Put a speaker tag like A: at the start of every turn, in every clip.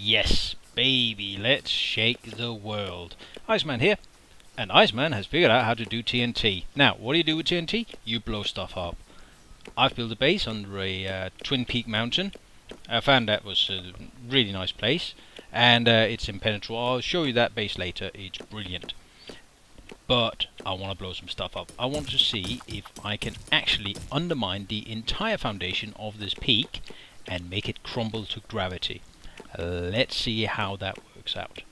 A: Yes, baby, let's shake the world. Iceman here, and Iceman has figured out how to do TNT. Now, what do you do with TNT? You blow stuff up. I've built a base under a Twin Peak mountain. I found that was a really nice place, and it's impenetrable. I'll show you that base later. It's brilliant. But I want to blow some stuff up. I want to see if I can actually undermine the entire foundation of this peak and make it crumble to gravity. Let's see how that works out.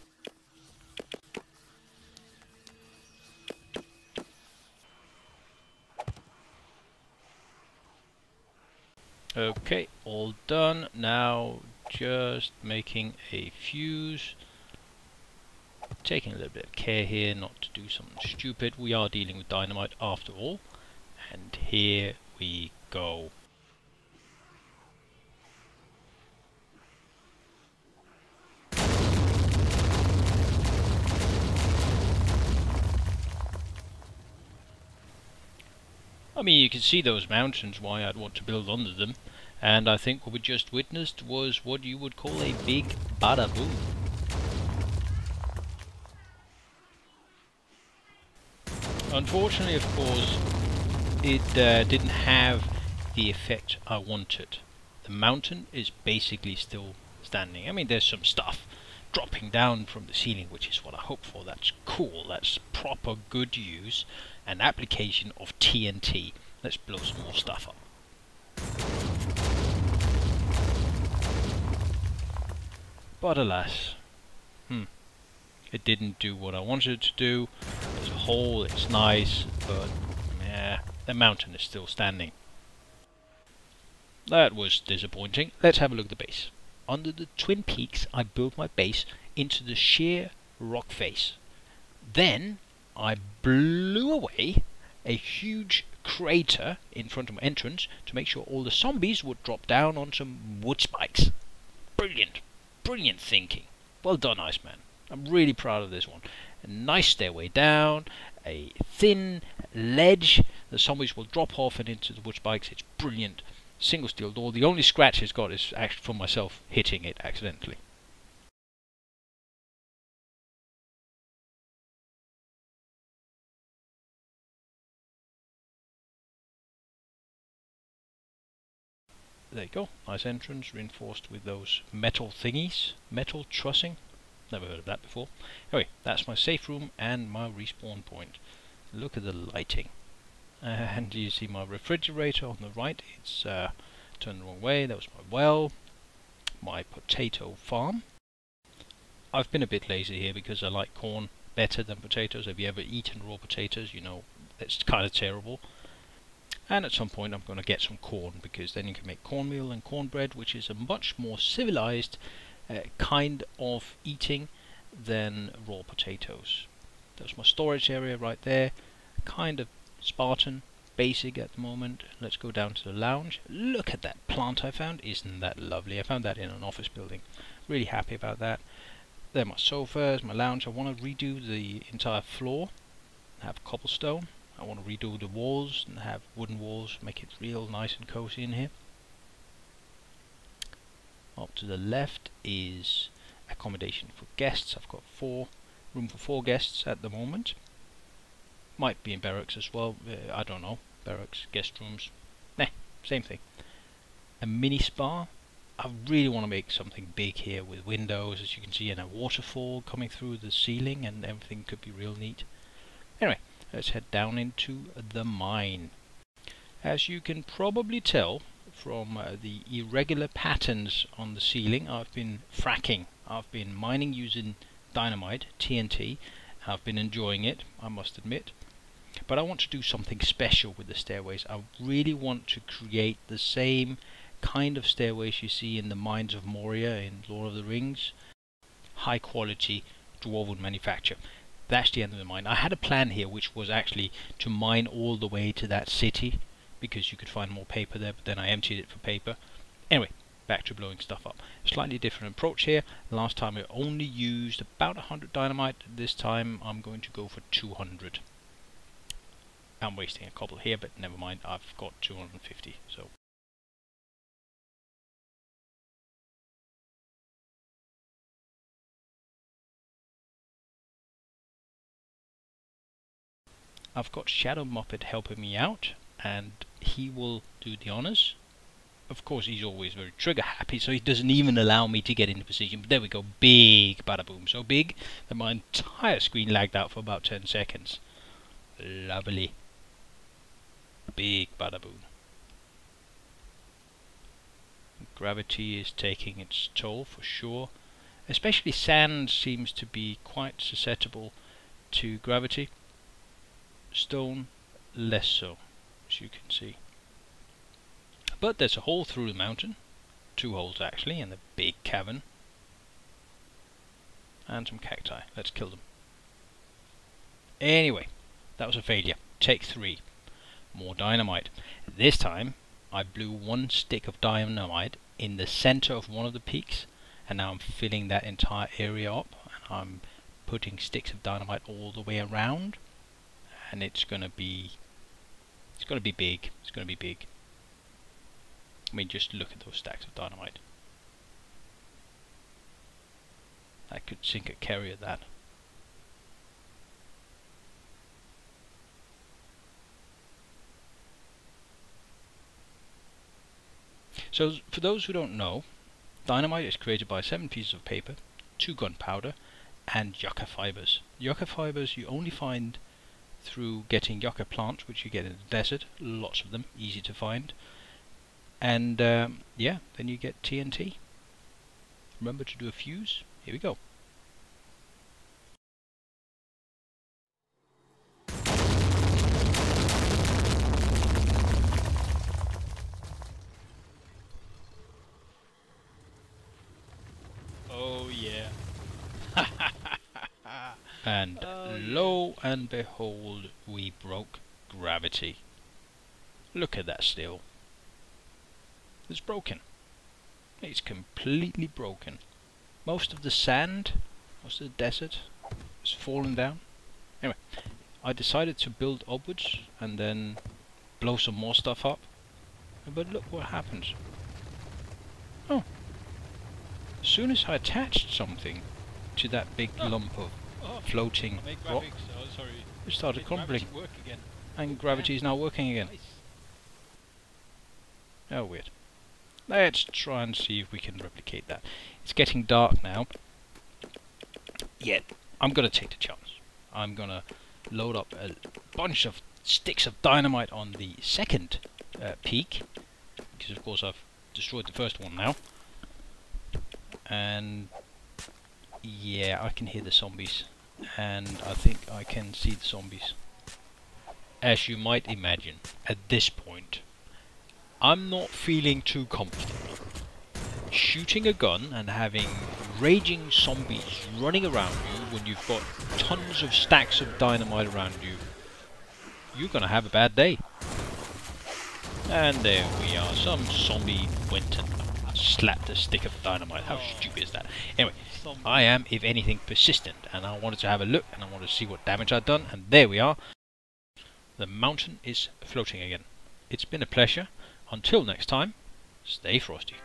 A: Okay, all done. Now just making a fuse. Taking a little bit of care here not to do something stupid. We are dealing with dynamite after all. And here we go. I mean, you can see those mountains, why I'd want to build under them. And I think what we just witnessed was what you would call a big bada boom. Unfortunately, of course, it didn't have the effect I wanted. The mountain is basically still standing. I mean, there's some stuff dropping down from the ceiling, which is what I hope for. That's cool. That's proper good use and application of TNT. Let's blow some more stuff up. But alas, it didn't do what I wanted it to do. As a whole, it's nice, but the mountain is still standing. That was disappointing. Let's have a look at the base. Under the Twin Peaks, I built my base into the sheer rock face. Then I blew away a huge crater in front of my entrance to make sure all the zombies would drop down on some wood spikes. Brilliant. Brilliant thinking. Well done, Iceman. I'm really proud of this one. A nice stairway down, a thin ledge. The zombies will drop off and into the wood spikes. It's brilliant. Single steel door. The only scratch it's got is actually from myself hitting it accidentally. There you go. Nice entrance, reinforced with those metal thingies. Metal trussing. Never heard of that before. Anyway, that's my safe room and my respawn point. Look at the lighting. And you see my refrigerator on the right. It's turned the wrong way. That was my well. My potato farm. I've been a bit lazy here because I like corn better than potatoes. Have you ever eaten raw potatoes? You know, it's kind of terrible. And at some point I'm going to get some corn, because then you can make cornmeal and cornbread, which is a much more civilized kind of eating than raw potatoes. There's my storage area right there. Kind of Spartan, basic at the moment. Let's go down to the lounge. Look at that plant I found. Isn't that lovely? I found that in an office building. Really happy about that. There are my sofas, my lounge. I want to redo the entire floor. Have cobblestone. I want to redo the walls and have wooden walls, make it real nice and cozy in here. Up to the left is accommodation for guests. I've got room for 4 guests at the moment. Might be in barracks as well. I don't know. Barracks, guest rooms. Nah, same thing. A mini spa. I really want to make something big here with windows, as you can see, and a waterfall coming through the ceiling, and everything could be real neat. Anyway, let's head down into the mine. As you can probably tell from the irregular patterns on the ceiling, I've been fracking. I've been mining using dynamite, TNT. I've been enjoying it, I must admit. But I want to do something special with the stairways. I really want to create the same kind of stairways you see in the mines of Moria in Lord of the Rings. High quality dwarven manufacture. That's the end of the mine. I had a plan here which was actually to mine all the way to that city, because you could find more paper there, but then I emptied it for paper. Anyway, back to blowing stuff up. Slightly different approach here. Last time I only used about 100 dynamite. This time I'm going to go for 200. I'm wasting a cobble here, but never mind, I've got 250, so I've got Shadow Muppet helping me out, and he will do the honors. Of course, he's always very trigger happy, so he doesn't even allow me to get into position. But there we go, big bada boom. So big that my entire screen lagged out for about 10 seconds. Lovely. Big bada boom. Gravity is taking its toll for sure. Especially sand seems to be quite susceptible to gravity. Stone, less so, as you can see. But there's a hole through the mountain. 2 holes actually, in the big cavern. And some cacti. Let's kill them. Anyway, that was a failure. Take 3. More dynamite. This time, I blew 1 stick of dynamite in the center of one of the peaks, and now I'm filling that entire area up, and I'm putting sticks of dynamite all the way around, and it's gonna be big. It's gonna be big. I mean, just look at those stacks of dynamite. I could sink a carrier that. So, for those who don't know, dynamite is created by 7 pieces of paper, 2 gunpowder, and yucca fibers. Yucca fibers you only find through getting yucca plants, which you get in the desert, lots of them, easy to find. And yeah, then you get TNT. Remember to do a fuse. Here we go. Oh yeah. And lo and behold, we broke gravity. Look at that still. It's broken. It's completely broken. Most of the sand, most of the desert has fallen down. Anyway, I decided to build upwards and then blow some more stuff up. But look what happens. Oh. As soon as I attached something to that big lump of floating rock, it started crumbling. And gravity is now working again. Oh, weird. Let's try and see if we can replicate that. It's getting dark now. Yet, I'm going to take the chance. I'm going to load up a bunch of sticks of dynamite on the second peak. Because of course I've destroyed the first one now. And yeah, I can hear the zombies. And I think I can see the zombies. As you might imagine, at this point, I'm not feeling too comfortable. Shooting a gun and having raging zombies running around you when you've got tons of stacks of dynamite around you, you're gonna have a bad day. And there we are, some zombie went and slapped a stick of dynamite. How stupid is that? Anyway, I am, if anything, persistent, and I wanted to have a look and I wanted to see what damage I'd done, and there we are. The mountain is floating again. It's been a pleasure. Until next time, stay frosty.